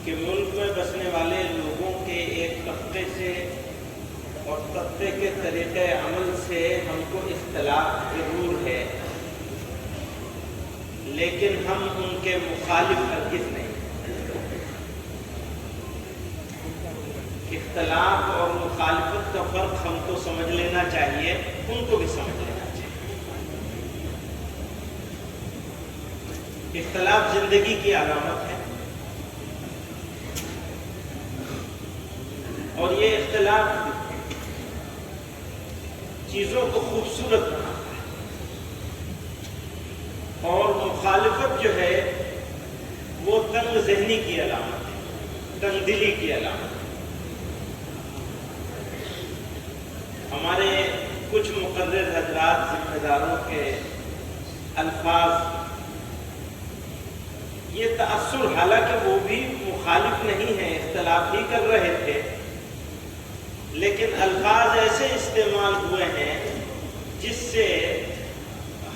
کہ ملک میں بسنے والے لوگوں کے ایک طبقے سے اور طبقے کے طریقۂ عمل سے ہم کو اختلاف ضرور ہے، لیکن ہم ان کے مخالف ہرگز نہیں۔ اختلاف اور مخالفت کا فرق ہم کو سمجھ لینا چاہیے، ان کو بھی سمجھ لینا چاہیے۔ اختلاف زندگی کی علامت ہے، اور یہ اختلاف چیزوں کو خوبصورت بناتا ہے، اور مخالفت جو ہے وہ تنگ ذہنی کی علامت ہے، تنگ دلی کی علامت ہے۔ ہمارے کچھ مقرر حضرات ذمہ داروں کے الفاظ، یہ تأثر، حالانکہ وہ بھی مخالف نہیں ہیں، اختلاف ہی کر رہے تھے، لیکن الفاظ ایسے استعمال ہوئے ہیں جس سے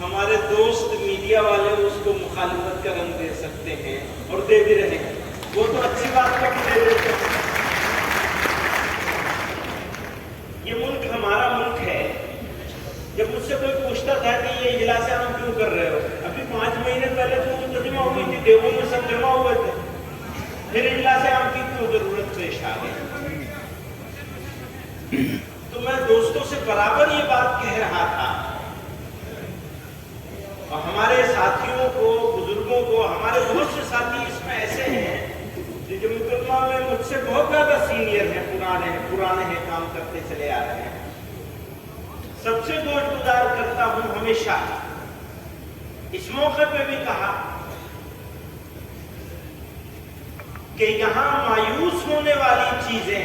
ہمارے دوست میڈیا والے اس کو مخالفت کا رنگ دے سکتے ہیں، اور دے بھی رہے ہیں۔ وہ تو اچھی بات ہے کہ دے دیتے ہیں۔ یہ ملک ہمارا ملک ہے۔ جب مجھ سے کوئی پوچھتا تھا کہ یہ اجلاس عام کیوں کر رہے ہو، ابھی 5 مہینے پہلے تو منتظمہ ہوئی تھی، دیوبند میں سب جمع ہوئے تھے، پھر اجلاس عام کی کیوں ضرورت پیش آ گئی؟ تو میں دوستوں سے برابر یہ بات کہہ رہا تھا، اور ہمارے ساتھیوں کو، بزرگوں کو، ہمارے بہت سے ساتھی اس میں ایسے ہیں جو مکرمہ میں مجھ سے بہت زیادہ سینئر ہیں، پرانے ہیں، کام کرتے چلے آ رہے ہیں۔ سب سے گوش گزار کرتا ہوں ہمیشہ، اس موقع پہ بھی کہا کہ یہاں مایوس ہونے والی چیزیں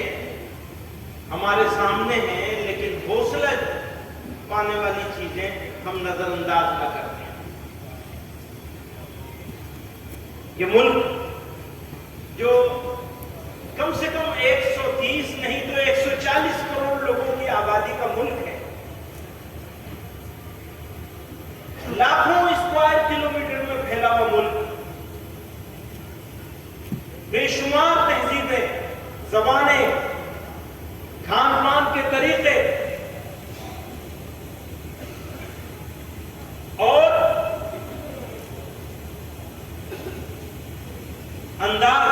ہمارے سامنے ہیں، لیکن حوصلہ پانے والی چیزیں ہم نظر انداز نہ کرتے ہیں۔ یہ ملک جو کم سے کم 130 نہیں تو 140 کروڑ لوگوں کی آبادی کا ملک ہے، لاکھوں اسکوائر کلومیٹر میں پھیلا ہوا ملک، بے شمار تہذیبیں، زبانیں، کھان پان کے طریقے اور انداز،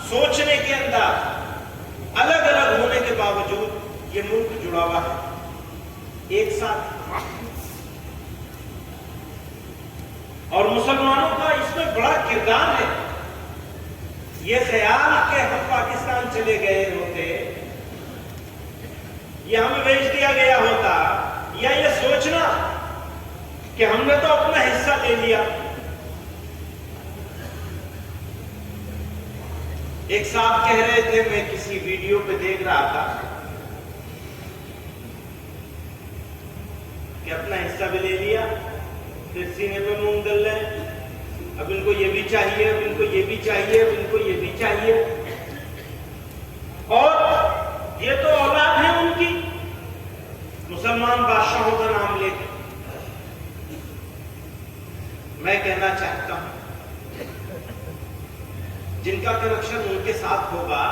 سوچنے کے انداز الگ الگ ہونے کے باوجود یہ ملک جڑا ہوا ہے ایک ساتھ۔ اور مسلمانوں کا اس میں بڑا کردار ہے۔ یہ خیال کہ ہم پاکستان چلے گئے ہوتے، یہ ہمیں بھیج دیا گیا ہوتا، یا یہ سوچنا کہ ہم نے تو اپنا حصہ لے لیا۔ ایک صاحب کہہ رہے تھے، میں کسی ویڈیو پہ دیکھ رہا تھا کہ اپنا حصہ بھی لے لیا، پھر سینے پہ مونگ ڈل رہے، اب ان کو یہ بھی چاہیے، اب ان کو یہ بھی چاہیے، اب ان کو یہ بھی چاہیے، اور یہ تو اولاد ہے ان کی، مسلمان بادشاہوں کا نام لے کے۔ میں کہنا چاہتا ہوں، جن کا کنیکشن ان کے ساتھ ہوگا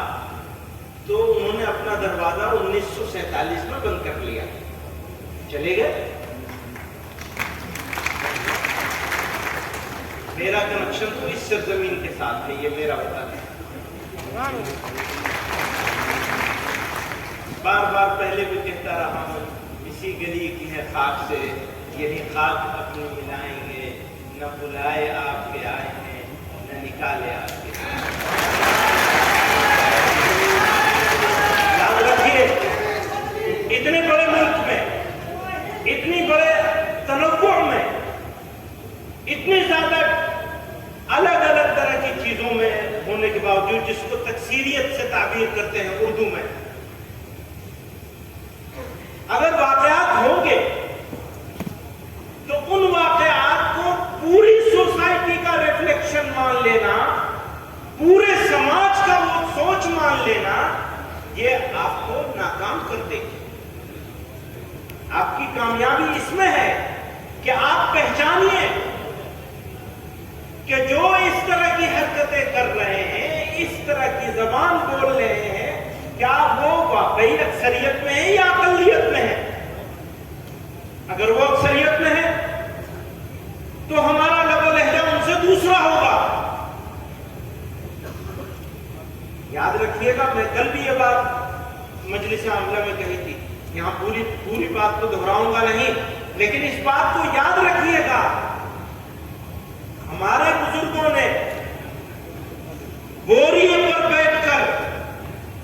تو انہوں نے اپنا دروازہ 1947 میں بند کر لیا، چلے گئے۔ میرا کنیکشن تو اس سرزمین کے ساتھ ہے، یہ میرا وطن ہے۔ بار بار پہلے بھی کہتا رہا ہوں، اسی گلی کی ہے خاک سے، یہی خاک اپنی ملائیں گے، نہ بلائے آپ کے آئے ہیں، نہ نکالے آپ کے آئے ہیں۔ یاد رکھیے، اتنے بڑے ملک میں، اتنی بڑے تنوع میں، اتنی زیادہ الگ الگ طرح کی چیزوں میں ہونے کے باوجود، جس کو تکثیریت سے تعبیر کرتے ہیں اردو میں، اگر واقعات ہوں گے تو ان واقعات کو پوری سوسائٹی کا ریفلیکشن مان لینا، پورے سماج کا وہ سوچ مان لینا، یہ آپ کو ناکام کر دے گی۔ آپ کی کامیابی اس میں ہے کہ آپ پہچانیے کہ جو اس طرح کی حرکتیں کر رہے ہیں، اس طرح زبان بول رہے ہیں کیا وہ واقعی اکثریت میں ہے یا اقلیت میں ہے؟ اگر وہ اکثریت میں ہے تو ہمارا لب و لہجہ ان سے دوسرا ہوگا. یاد رکھیے گا، میں کل بھی یہ بات مجلس عاملہ میں کہی تھی، یہاں پوری بات تو دہراؤں گا نہیں، لیکن اس بات کو یاد رکھیے گا، ہمارے بزرگوں نے بوریے پر بیٹھ کر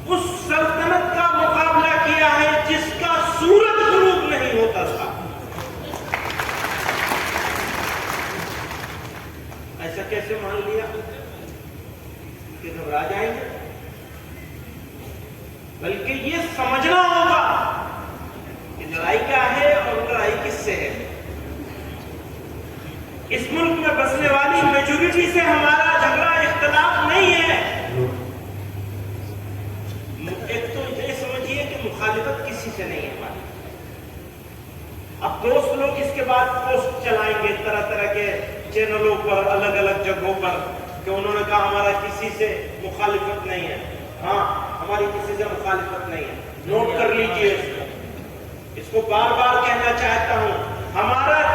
اس سلطنت کا مقابلہ کیا ہے جس کا سورج غروب نہیں ہوتا تھا. ایسا کیسے مان لیا کہ گھبرا جائیں گے؟ بلکہ یہ سمجھنا ہوگا کہ لڑائی کیا ہے اور لڑائی کس سے ہے. اس ملک میں بسنے والی میجورٹی سے ہمارا جھگڑا اختلاف نہیں ہے. ایک تو یہ سمجھیے کہ مخالفت کسی سے نہیں ہے ہماری. اب دوست لوگ اس کے بعد پوسٹ چلائیں گے طرح طرح کے چینلوں پر، الگ الگ جگہوں پر، کہ انہوں نے کہا ہمارا کسی سے مخالفت نہیں ہے. ہاں، ہماری کسی سے مخالفت نہیں ہے. نوٹ کر لیجئے، اس کو بار بار کہنا چاہتا ہوں، ہمارا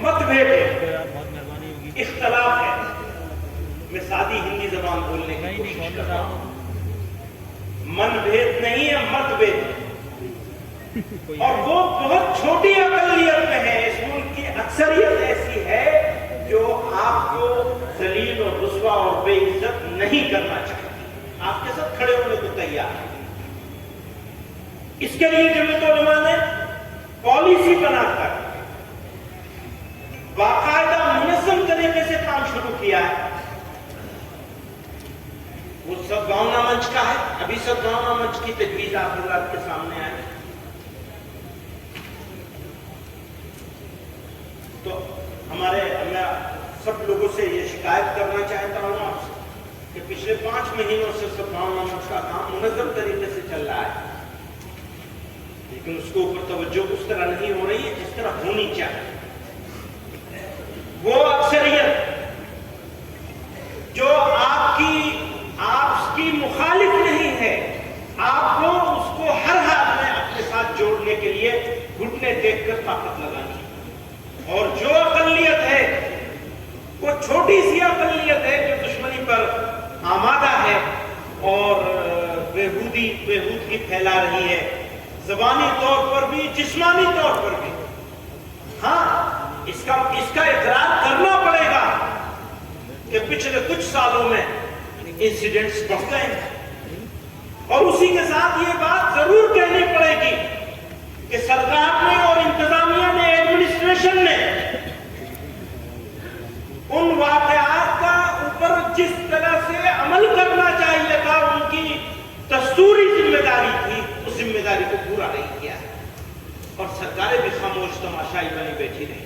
مت بھید ہے، اختلاف ہے. میں سادی ہندی زبان بولنے کی کوشش کر رہا ہوں. من بھید نہیں ہے، مت بھید ہے. اور وہ بہت چھوٹی اقلیت میں ہے. اس ملک کی اکثریت ایسی ہے جو آپ کو ذلیل اور رسوا اور بے عزت نہیں کرنا چاہتی، آپ کے ساتھ کھڑے ہونے کو تیار ہے. اس کے لیے جمعیت علماء نے پالیسی بنا کر باقاعدہ منظم طریقے سے کام شروع کیا ہے. وہ سدبھاونا منچ کا ہے. ابھی سدبھاونا منچ کی تجویز آپ حضرات کے سامنے آئے تو میں سب لوگوں سے یہ شکایت کرنا چاہتا ہوں آپ سے کہ پچھلے 5 مہینوں سے سدبھاونا منچ کا کام منظم طریقے سے چل رہا ہے، لیکن اس کے اوپر توجہ اس طرح نہیں ہو رہی ہے جس طرح ہونی چاہیے. وہ اکثریت جو آپ کی مخالف نہیں ہے، آپ کو اس کو ہر حال میں اپنے ساتھ جوڑنے کے لیے گھٹنے دیکھ کر طاقت لگانی ہے. اور جو اقلیت ہے وہ چھوٹی سی اقلیت ہے جو دشمنی پر آمادہ ہے اور بےہودگی پھیلا رہی ہے، زبانی طور پر بھی، جسمانی طور پر بھی. ہاں، اس کا اقرار کرنا پڑے گا کہ پچھلے کچھ سالوں میں انسیڈنٹس بڑھ گئے ہیں. اور اسی کے ساتھ یہ بات ضرور کہنی پڑے گی کہ سرکار نے اور انتظامیہ نے، ایڈمنسٹریشن نے ان واقعات کا اوپر جس طرح سے عمل کرنا چاہیے تھا، ان کی دستوری ذمہ داری تھی، اس ذمہ داری کو پورا نہیں کیا ہے. اور سرکاریں بھی خاموش تماشائی بنی بیٹھی رہی.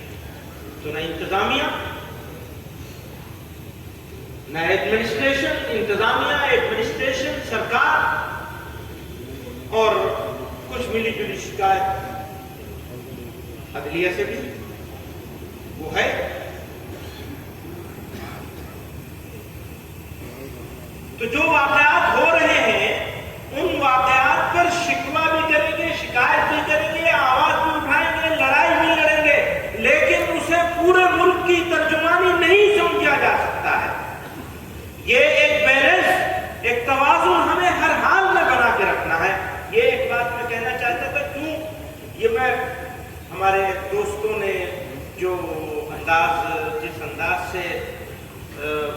تو نہ انتظامیہ، نہ ایڈمنسٹریشن، سرکار، اور کچھ ملی جلی شکایت عدلیہ سے بھی وہ ہے. تو جو واقعات ہو رہے ہیں ان واقعات پر شکوہ بھی کریں گے، شکایت بھی کریں گے، آواز بھی اٹھائیں گے، لڑائی بھی لڑیں گے، لیکن اسے پورے ملک کی ترجمانی نہیں سمجھا جا سکتا ہے. یہ ایک بیلنس، ایک توازن ہمیں ہر حال میں بنا کے رکھنا ہے. یہ ایک بات میں کہنا چاہتا تھا، کیوں یہ میں ہمارے دوستوں نے جو جس انداز سے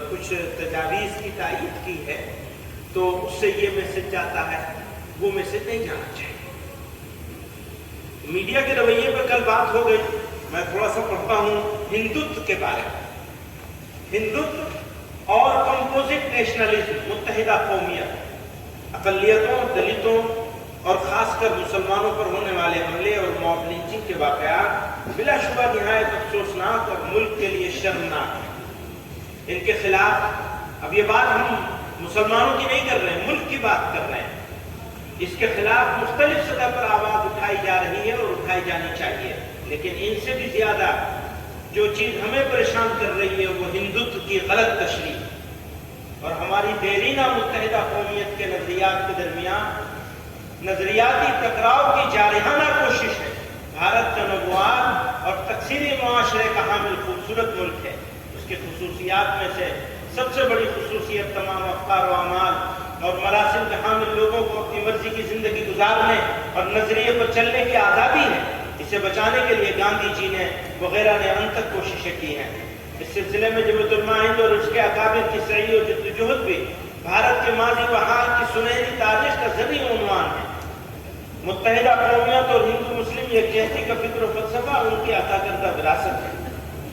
کچھ تجاویز کی تائید کی ہے، تو اس سے یہ میسج جاتا ہے، وہ میسج نہیں جانا چاہیے. میڈیا کے رویے پر کل بات ہو گئی. میں تھوڑا سا پڑھتا ہوں ہندوتو کے بارے میں. ہندوتو اور کمپوزٹ نیشنلزم، متحدہ قومیت، اقلیتوں، دلتوں اور خاص کر مسلمانوں پر ہونے والے حملے اور موب لنچنگ کے واقعات بلا شبہ نہایت افسوسناک اور ملک کے لیے شرمناک ہیں. ان کے خلاف، اب یہ بات ہم مسلمانوں کی نہیں کر رہے ہیں، ملک کی بات کر رہے ہیں، اس کے خلاف مختلف سطح پر آواز اٹھائی جا رہی ہے اور اٹھائی جانی چاہیے. لیکن ان سے بھی زیادہ جو چیز ہمیں پریشان کر رہی ہے وہ ہندوتو کی غلط تشریح. اور ہماری دیرینہ متحدہ قومیت کے نظریات کے درمیان نظریاتی ٹکراؤ کی جارحانہ کوشش ہے۔ بھارت تنوعات اور تکثیری معاشرے کا حامل خوبصورت ملک ہے۔ اس کی خصوصیات میں سے سب سے بڑی خصوصیت تمام افکار و اعمال اور مراسم کے حامل لوگوں کو اپنی مرضی کی زندگی گزارنے اور نظریے پر چلنے کی آزادی ہے۔ اسے بچانے کے لیے گاندھی جی نے وغیرہ نے انتک کوششیں کی ہیں۔ اس سلسلے میں جمعیت علماء ہند اور اس کے اکابر کی سعی و جدوجہد بھی بھارت کے ماضی و حال کی سنہری تاریخ کا زرعی عنوان ہے۔ متحدہ قومیت اور ہندو مسلم یکجہتی کا فکر و فلسفہ ان کی عطا کردہ وراثت ہے۔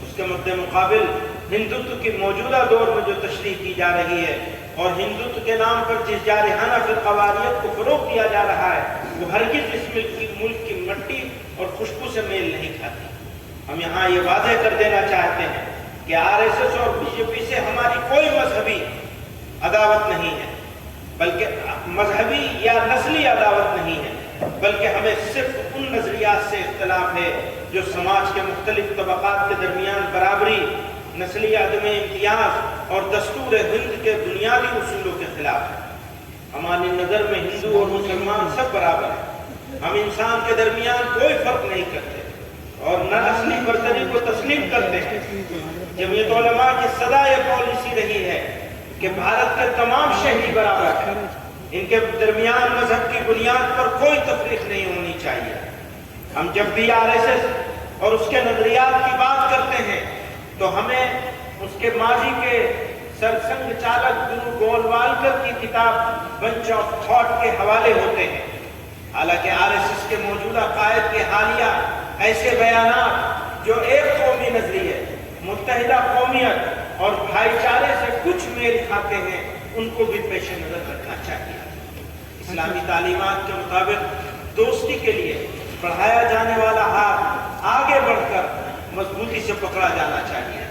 اس کے مد مقابل ہندوتو کی موجودہ دور میں جو تشریح کی جا رہی ہے اور ہندوتو کے نام پر جس جارحانہ فرقواریت کو فروغ دیا جا رہا ہے وہ ہرگز اس ملک کی مٹی اور خوشبو سے میل نہیں کھاتی۔ ہم یہاں یہ واضح کر دینا چاہتے ہیں کہ RSS اور BJP سے ہماری کوئی مذہبی عداوت نہیں ہے، بلکہ مذہبی یا نسلی عداوت نہیں ہے، بلکہ ہمیں صرف ان نظریات سے اختلاف ہے جو سماج کے مختلف طبقات کے درمیان برابری، نسلی عدم امتیاز اور دستور ہند کے بنیادی اصولوں کے خلاف ہے۔ ہماری نظر میں ہندو اور مسلمان سب برابر ہیں۔ ہم انسان کے درمیان کوئی فرق نہیں کرتے اور نہ نسلی برتری کو تسلیم کرتے ہیں۔ جمعیت علماء کی سدا یہ پالیسی رہی ہے کہ بھارت کے تمام شہری برابر ہیں، ان کے درمیان مذہب کی بنیاد پر کوئی تفریق نہیں ہونی چاہیے۔ ہم جب بھی RSS اور اس کے نظریات کی بات کرتے ہیں تو ہمیں اس کے ماضی کے سرسنگ چالک گرو گولوالکر کی کتاب بنچ آف تھاٹ کے حوالے ہوتے ہیں۔ حالانکہ RSS کے موجودہ قائد کے حالیہ ایسے بیانات جو ایک قومی نظریے، متحدہ قومیت اور بھائی چارے سے کچھ میل کھاتے ہیں، ان کو بھی پیش نظر رکھنا چاہیے۔ اسلامی تعلیمات کے مطابق دوستی کے لیے بڑھایا جانے والا ہاتھ آگے بڑھ کر مضبوطی سے پکڑا جانا چاہیے۔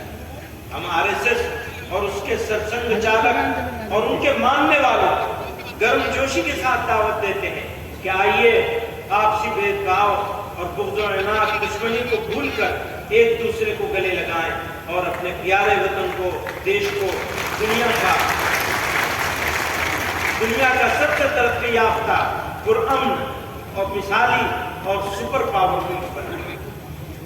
ہم RSS اور اس کے سرسنگ چالک اور ان کے ماننے والوں کو گرم جوشی کے ساتھ دعوت دیتے ہیں کہ آئیے آپسی بھید بھاؤ اور بغض و عناد دشمنی کو بھول کر ایک دوسرے کو گلے لگائیں اور اپنے پیارے وطن کو، دیش کو دنیا کا سب سے ترقی یافتہ، پرامن اور مثالی اور سپر پاور ملک بنائیں۔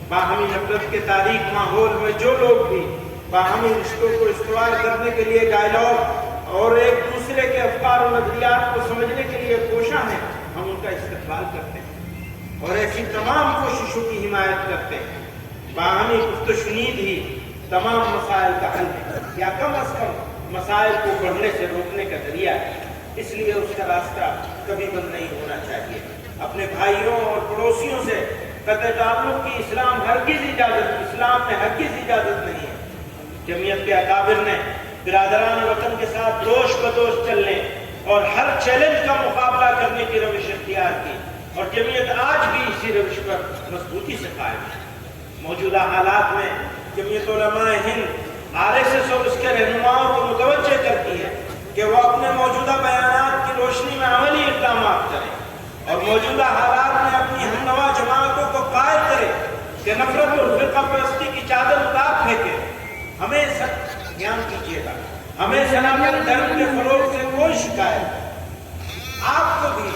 باہمی نفرت کے تاریک ماحول میں جو لوگ بھی باہمی رشتوں کو استوار کرنے کے لیے ڈائیلاگ اور ایک دوسرے کے افکار و نظریات کو سمجھنے کے لیے کوشاں ہیں، ہم ان کا استقبال کرتے ہیں اور ایسی تمام کوششوں کی حمایت کرتے ہیں۔ باہمی گفت و شنید ہی تمام مسائل کا حل ہے، یا کم از کم مسائل کو بڑھنے سے روکنے کا ذریعہ ہے۔ اس لیے اس کا راستہ کبھی بند نہیں ہونا چاہیے۔ اپنے بھائیوں اور پڑوسیوں سے قطع تعلق کی اسلام نے ہرگز اجازت نہیں ہے۔ جمعیت کے اکابر نے برادران وطن کے ساتھ دوش بدوش چلنے اور ہر چیلنج کا مقابلہ کرنے کی روش اختیار کی اور جمعیت آج بھی اسی روش پر مضبوطی سے قائم ہے۔ موجودہ حالات میں جمعیت علماء ہند RSS اور اس کے رہنماؤں کو متوجہ کرتی ہے کہ وہ اپنے موجودہ بیانات کی روشنی میں عملی اقدامات کریں اور موجودہ حالات میں اپنی ہمنوا جماعتوں کو قائد کرے کہ نفرت اور فرقہ پرستی کی چادر اتار پھینکے۔ ہمیں دھیان کیجیے گا، ہمیں سناتن دھرم کے فروغ سے کوئی شکایت، آپ کو بھی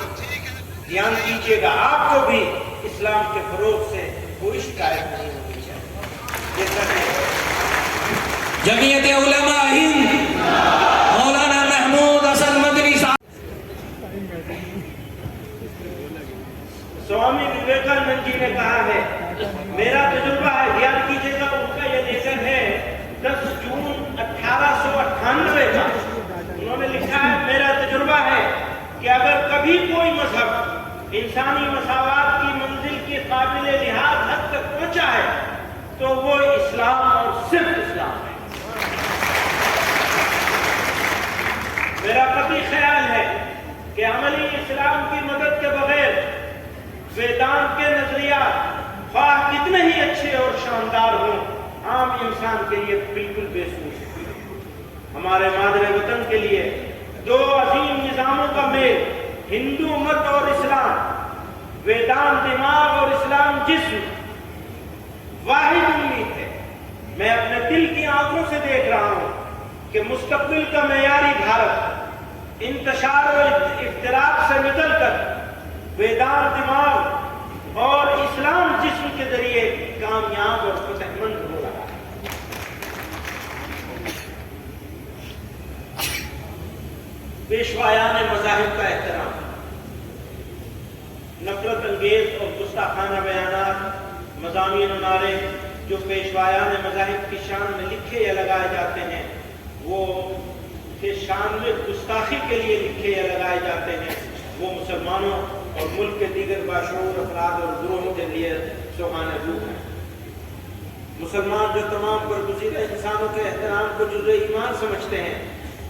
دھیان کیجیے گا، آپ کو بھی اسلام کے فروغ سے کوئی شکایت نہیں ہونی چاہیے۔ یہ سب ہے جمعیت علماء ہند مولانا محمود حسن مدنی صاحب۔ سوامی وویکانند جی نے کہا ہے، میرا تجربہ ہے، دھیان کیجیے گا، ان کا یہ لیکن ہے 10 جون 1898 کا۔ انہوں نے لکھا ہے، میرا تجربہ ہے کہ اگر کبھی کوئی مذہب انسانی مساوات کی منزل کی قابل لحاظ حد تک پہنچا ہے تو وہ اسلام اور صرف اسلام ہے۔ میرا قطعی خیال ہے کہ عملی اسلام کی مدد کے بغیر ویدانت کے نظریات خواہ کتنے ہی اچھے اور شاندار ہوں، عام انسان کے لیے بالکل بے سود ہے۔ ہمارے مادر وطن کے لیے دو عظیم نظاموں کا میل، ہندو مت اور اسلام، ویدانت دماغ اور اسلام جسم، واحد امید ہے۔ میں اپنے دل کی آنکھوں سے دیکھ رہا ہوں کہ مستقبل کا معیاری بھارت انتشار و افتراق سے نکل کر بیدار دماغ اور اسلام جسم کے ذریعے کامیاب اور فتح مند ہو رہا ہے۔ پیشوایان مذاہب کا احترام، نفرت انگیز اور گستاخانہ بیانات، مضامین و نعرے جو پیشوایان مذاہب کی شان میں لکھے یا لگائے جاتے ہیں، وہ کے شان میں گستاخی کے لیے لکھے یا لگائے جاتے ہیں، وہ مسلمانوں اور ملک کے دیگر باشعور افراد اور گروہوں کے لیے سوغان روح ہیں۔ مسلمان جو تمام برگزیدہ انسانوں کے احترام کو جزء ایمان سمجھتے ہیں،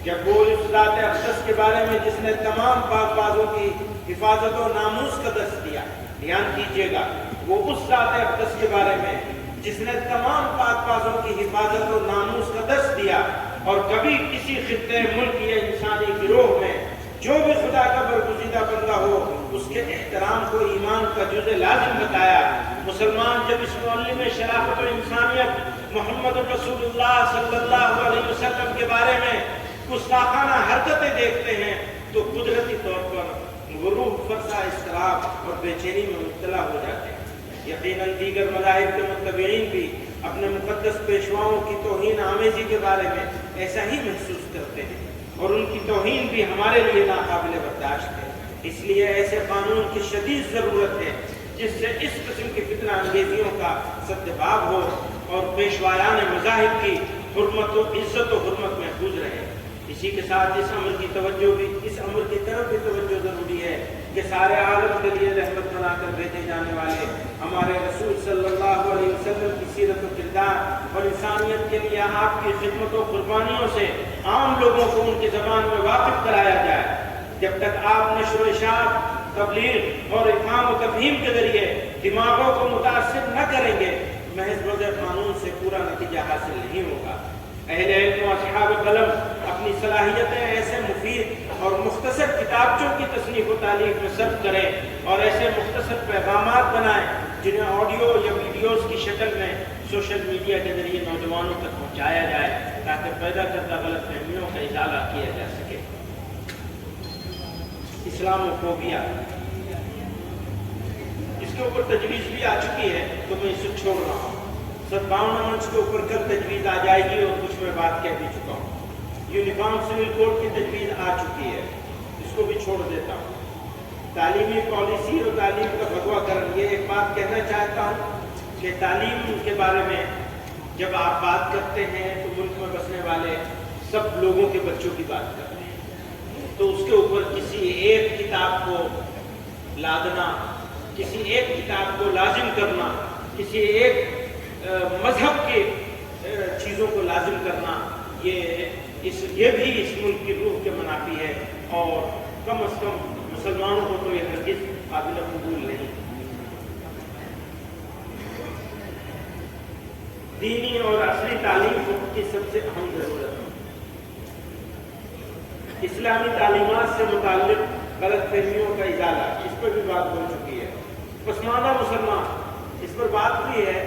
جب وہ اس ذات اقدس کے بارے میں جس نے تمام پاک بازوں کی حفاظت و ناموس کا دست دیا، دھیان کیجیے گا، وہ اس ذات اقدس کے بارے میں جس نے تمام پاک بازوں کی حفاظت و ناموس کا دست دیا اور کبھی کسی خطے ملک یا انسانی گروہ میں جو بھی خدا کا برگزیدہ بندہ ہو اس کے احترام کو ایمان کا جزء لازم بتایا۔ مسلمان جب اس معلم شرافت و انسانیت محمد رسول اللہ صلی اللہ علیہ وسلم کے بارے میں گستاخانہ حرکتیں دیکھتے ہیں تو قدرتی طور پر غروب فرسا اضطراب اور بے چینی میں مبتلا ہو جاتے ہیں۔ یقیناً دیگر مذاہب کے متبعین بھی اپنے مقدس پیشواؤں کی توہین آمیزی کے بارے میں ایسا ہی محسوس کرتے ہیں اور ان کی توہین بھی ہمارے لیے ناقابل برداشت ہے۔ اس لیے ایسے قانون کی شدید ضرورت ہے جس سے اس قسم کی فتنہ انگیزیوں کا سدباب ہو اور پیشوایان مذاہب کی حرمت و عزت و حرمت محفوظ رہے۔ اسی کے ساتھ اس امر کی طرف بھی توجہ ضروری ہے کہ سارے عالم کے لیے رحمت بنا کر بھیجے جانے والے ہمارے رسول صلی اللہ علیہ وسلم کی سیرت و کردار اور انسانیت کے لیے آپ کی خدمت و قربانیوں سے عام لوگوں کو ان کی زبان میں واقف کرایا جائے۔ جب تک آپ نشر و اشاعت، تبلیغ اور افہام و تفہیم کے ذریعے دماغوں کو متاثر نہ کریں گے، محض وضع قانون سے پورا نتیجہ حاصل نہیں ہوگا۔ اہل علم و اصحاب قلم اپنی صلاحیتیں ایسے مفید اور مختصر کتابچوں کی تصنیف و تالیف میں صرف کریں اور ایسے مختصر پیغامات بنائیں جنہیں آڈیو یا ویڈیوز کی شکل میں سوشل میڈیا کے ذریعے نوجوانوں تک پہنچایا جائے تاکہ پیدا کردہ غلط فہمیوں کا ازالہ کیا جا سکے۔ اسلاموفوبیا، اس کے اوپر تجویز بھی آ چکی ہے تو میں اسے چھوڑ رہا ہوں۔ 57 منچ کے اوپر کل تجویز آ جائے گی اور کچھ میں بات کہہ بھی چکا ہوں۔ یونیفارم سول کوڈ کی تجویز آ چکی ہے، اس کو بھی چھوڑ دیتا ہوں۔ تعلیمی پالیسی اور تعلیم کا بھگوا کرن، یہ ایک بات کہنا چاہتا ہوں کہ تعلیم کے بارے میں جب آپ بات کرتے ہیں تو ملک میں بسنے والے سب لوگوں کے بچوں کی بات کرتے ہیں، تو اس کے اوپر کسی ایک کتاب کو لادنا، کسی ایک کتاب کو لازم کرنا، کسی ایک مذہب کے چیزوں کو لازم کرنا، یہ بھی اس ملک کی روح کے منافی ہے اور کم از کم مسلمانوں کو تو یہ ہرگز قابل قبول نہیں۔ دینی اور اصلی تعلیم کی سب سے اہم ضرورت ہے۔ اسلامی تعلیمات سے متعلق غلط فہمیوں کا ازالہ، اس پر بھی بات ہو چکی ہے۔ پسماندہ مسلمان، اس پر بات ہوئی ہے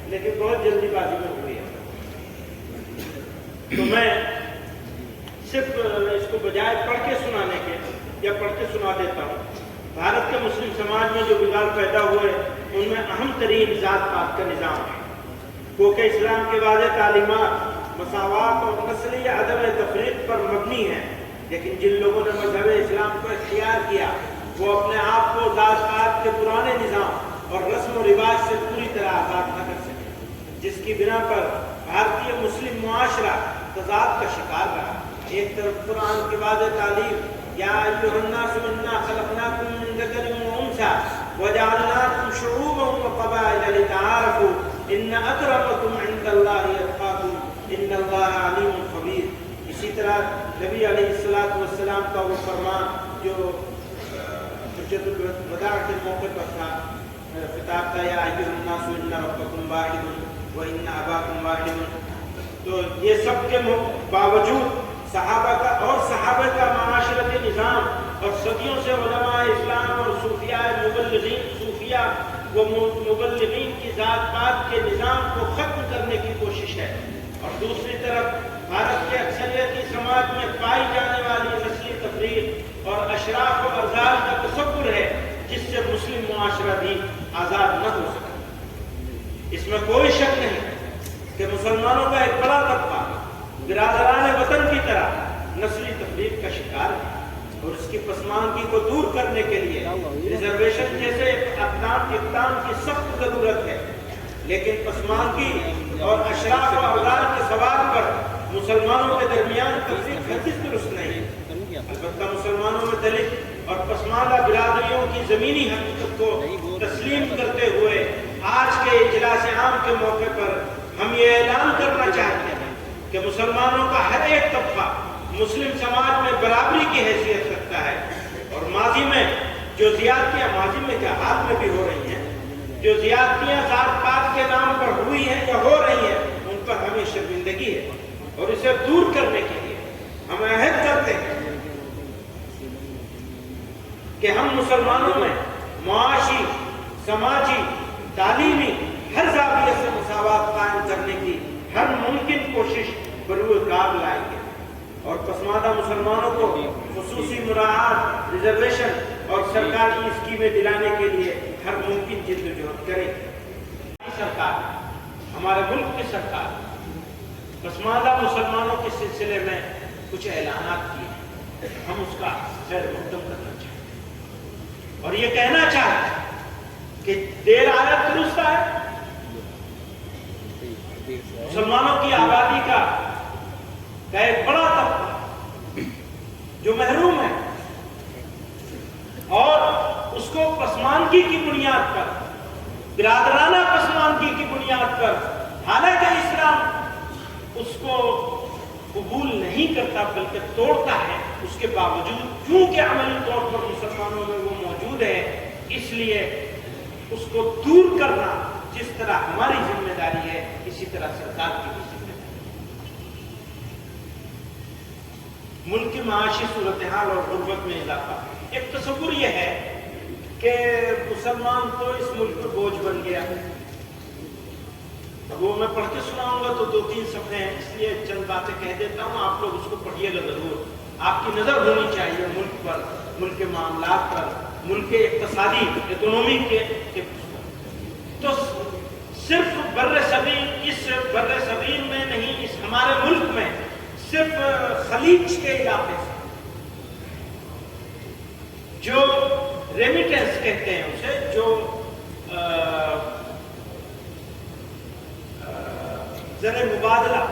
لیکن بہت جلدی بازی میں ہوئی ہے، تو میں صرف اس کو بجائے پڑھ کے سنانے کے یا پڑھ کے سنا دیتا ہوں۔ بھارت کے مسلم سماج میں جو بگاڑ پیدا ہوئے ان میں اہم ترین ذات پات کا نظام ہے، کیونکہ اسلام کے واضح تعلیمات مساوات اور نسلی عدم تفریق پر مبنی ہے، لیکن جن لوگوں نے مذہب اسلام کو اختیار کیا وہ اپنے آپ کو ذات پات کے پرانے نظام اور رسم و رواج سے پوری طرح آزاد نہ کر سکے، جس کی بنا پر بھارتی مسلم معاشرہ تضاد کا شکار رہا۔ ایک طرف قرآن کی واضح تعلیم، یا ایھا الناس انا خلقناکم من ذکر و انثی وجعلناکم شعوبا وقبائل لتعارفوا ان اکرمکم عند اللہ اتقاکم ان اللہ علیم خبیر۔ اسی طرح نبی علیہ السلام کا وہ فرمان جو حجۃ الوداع کے موقع پر تھا، خطاب تھا، یا ایھا الناس ان ربکم واحد وان اباکم واحد۔ تو یہ سب کے باوجود صحابہ کا معاشرتی نظام اور صدیوں سے علماء اسلام اور صوفیاء و مبلغین کی ذات پات کے نظام کو ختم کرنے کی کوشش ہے، اور دوسری طرف بھارت کے اکثریتی سماج میں پائی جانے والی نسلی تفریق اور اشراف و ارذال کا تصور ہے جس سے مسلم معاشرہ بھی آزاد نہ ہو سکتا۔ اس میں کوئی شک نہیں کہ مسلمانوں کا ایک بڑا طبقہ برادران وطن کی طرح نسلی تفریق کا شکار ہے اور اس کی پسماندگی کو دور کرنے کے لیے ریزرویشن جیسے اقدام کی سخت ضرورت ہے، لیکن پسماندگی اور اشراف و ارذال کے سوال پر مسلمانوں کے درمیان تفریق ہرگز درست نہیں ہے۔ البتہ مسلمانوں میں دلت اور پسماندہ برادریوں کی زمینی حقیقت کو تسلیم کرتے ہوئے آج کے اجلاس عام کے موقع پر ہم یہ اعلان کرنا چاہتے ہیں کہ مسلمانوں کا ہر ایک طبقہ مسلم سماج میں برابری کی حیثیت رکھتا ہے، اور ماضی میں جو زیادتیاں ماضی میں کیا حال میں بھی ہو رہی ہیں، جو زیادتیاں ذات پات کے نام پر ہوئی ہیں یا ہو رہی ہیں، ان پر ہمیں شرمندگی ہے، اور اسے دور کرنے کے لیے ہم عہد کرتے ہیں کہ ہم مسلمانوں میں معاشی، سماجی، تعلیمی ہر زاویے سے مساوات قائم کرنے کی ہر ممکن کوشش بروئے کار لائیں گے، اور پسماندہ مسلمانوں کو خصوصی مراعات، ریزرویشن اور سرکاری اسکیمیں دلانے کے لیے ہر ممکن جدوجہد کریں گے۔ سرکار، ہمارے ملک کی سرکار پسماندہ مسلمانوں کے سلسلے میں کچھ اعلانات کیے ہیں، ہم اس کا خیر مقدم کرنا چاہتے ہیں اور یہ کہنا چاہتے ہیں کہ دیر آیت درست ہے۔ مسلمانوں کی آبادی کا ایک بڑا طبقہ جو محروم ہے اور اس کو پسماندگی کی بنیاد پر، برادرانہ پسماندگی کی بنیاد پر، حالانکہ اسلام اس کو قبول نہیں کرتا بلکہ توڑتا ہے، اس کے باوجود کیونکہ عملی طور پر مسلمانوں میں وہ موجود ہے، اس لیے اس کو دور کرنا جس طرح ہماری ذمہ داری ہے، اسی طرح سرکار کی بھی ذمہ داری ہے۔ ملک کی معاشی صورتحال اور غربت میں اضافہ، ایک تصور یہ ہے کہ مسلمان تو اس ملک پر بوجھ بن گیا۔ وہ میں پڑھ کے سناؤں گا تو 2-3 صفحے ہیں، اس لیے چند باتیں کہہ دیتا ہوں، آپ لوگ اس کو پڑھیے گا ضرور۔ آپ کی نظر ہونی چاہیے ملک پر، ملک کے معاملات پر، ملک کے اقتصادی اکنومی کے تو صرف اس بر صغیر میں نہیں، اس ہمارے ملک میں صرف خلیج کے علاقے سے جو ریمیٹنس کہتے ہیں اسے، جو زر مبادلہ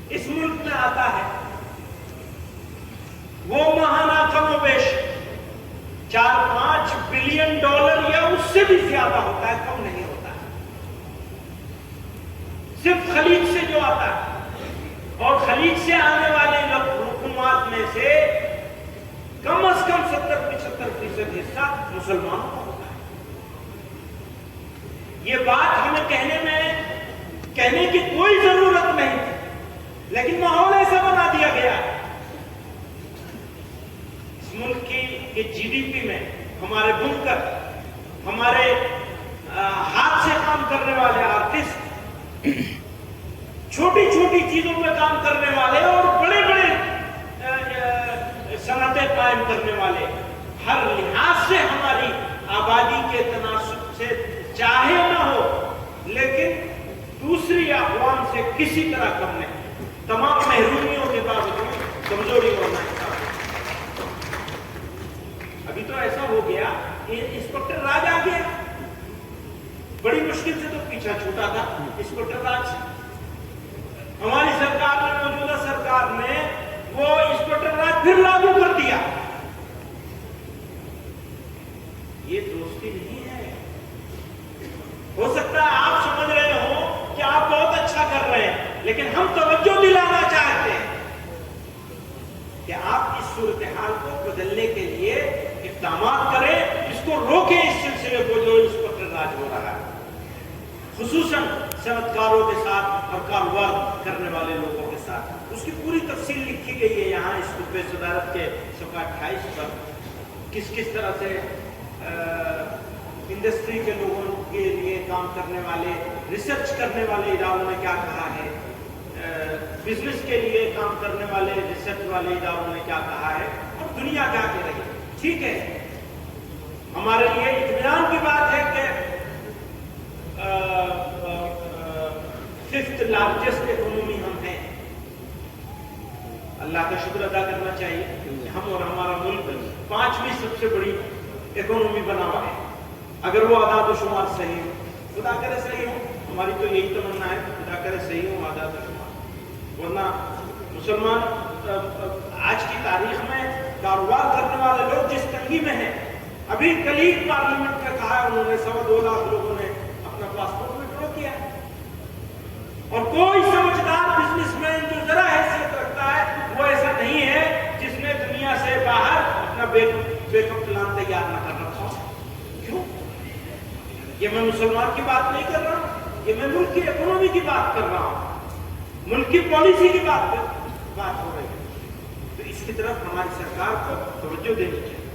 اس ملک میں آتا ہے، وہ ماہانہ کم و بیش 4-5 بلین ڈالر یا اس سے بھی زیادہ ہوتا ہے، کم نہیں ہوتا ہے، صرف خلیج سے جو آتا ہے، اور خلیج سے آنے والے حکومات میں سے کم از کم 70-75% حصہ مسلمانوں کا ہوتا ہے۔ یہ بات ہمیں کہنے کی کوئی ضرورت نہیں تھی، لیکن ماحول ایسا بنا دیا گیا ہے۔ اس ملک کی GDP میں ہمارے بنکر، ہمارے ہاتھ سے کام کرنے والے آرٹسٹ، چھوٹی چھوٹی چیزوں پہ کام کرنے والے اور بڑے بڑے صنعتیں قائم کرنے والے، ہر لحاظ سے ہماری آبادی کے تناسب سے چاہے نہ ہو لیکن دوسری اقوام سے کسی طرح کم نہیں، تمام محرومیوں کے باوجود کمزوری ہونا ہے۔ ابھی تو ایسا ہو گیا کہ انسپکٹر راج آ گیا، بڑی مشکل سے تو پیچھا چھوٹا تھا انسپکٹر راج سے۔ ہماری سرکار نے، موجودہ سرکار نے وہ انسپکٹر راج پھر لاگو کر دیا۔ یہ دوستی نہیں ہے۔ ہو سکتا ہے آپ سمجھ رہے ہو کہ آپ بہت اچھا کر رہے ہیں، لیکن ہم توجہ دلانا چاہتے ہیں کہ آپ اس صورتحال کو بدلنے کے لیے اقدامات کریں، اس کو روکیں، اس سلسلے کو جو انسپکٹر راج ہو رہا ہے، خصوصاً صنعت کاروں کے ساتھ اور کاروبار کرنے والے لوگوں کے ساتھ۔ اس کی پوری تفصیل لکھی گئی ہے یہاں اس خطبہ صدارت کے صفحہ 28 پر، کس طرح سے انڈسٹری کے لوگوں کے لیے کام کرنے والے، ریسرچ کرنے والے اداروں نے کیا کہا ہے، بزنس کے لیے کام کرنے والے ریسرچ والے اداروں نے کیا کہا ہے اور دنیا کیا کہہ رہی ہے. ٹھیک ہے, ہمارے لیے اطمینان کی بات ہے کہ 5th لارجسٹ اکانومی ہم ہیں. اللہ کا شکر ادا کرنا چاہیے کہ ہم اور ہمارا ملک 5ویں سب سے بڑی اکانومی بنا ہوا ہے. اگر وہ اعداد و شمار صحیح ہو, خدا کرے صحیح ہو, ہماری تو یہی تمنا ہے, خدا کرے صحیح ہو اعداد و شمار. ورنہ مسلمان آج کی تاریخ میں کاروبار کرنے والے لوگ جس تنگی میں ہیں, ابھی کلیگ پارلیمنٹ میں کہا ہے انہوں نے 2.25 لاکھ لوگوں نے اپنا پاسپورٹ وڈرا کیا ہے. اور کوئی سمجھدار بزنس مین جو ذرا حیثیت رکھتا ہے وہ ایسا نہیں ہے جس نے دنیا سے باہر اپنا بیک اپ پلان تیار نہ کر رکھا ہو. کیوں؟ یہ میں مسلمان کی بات نہیں کر رہا ہوں, یہ میں ملک کی اکانومی کی بات کر رہا ہوں, ملک کی پالیسی کی بات ہو رہی ہے. تو اس کی طرف ہماری سرکار کو توجہ دینی چاہیے.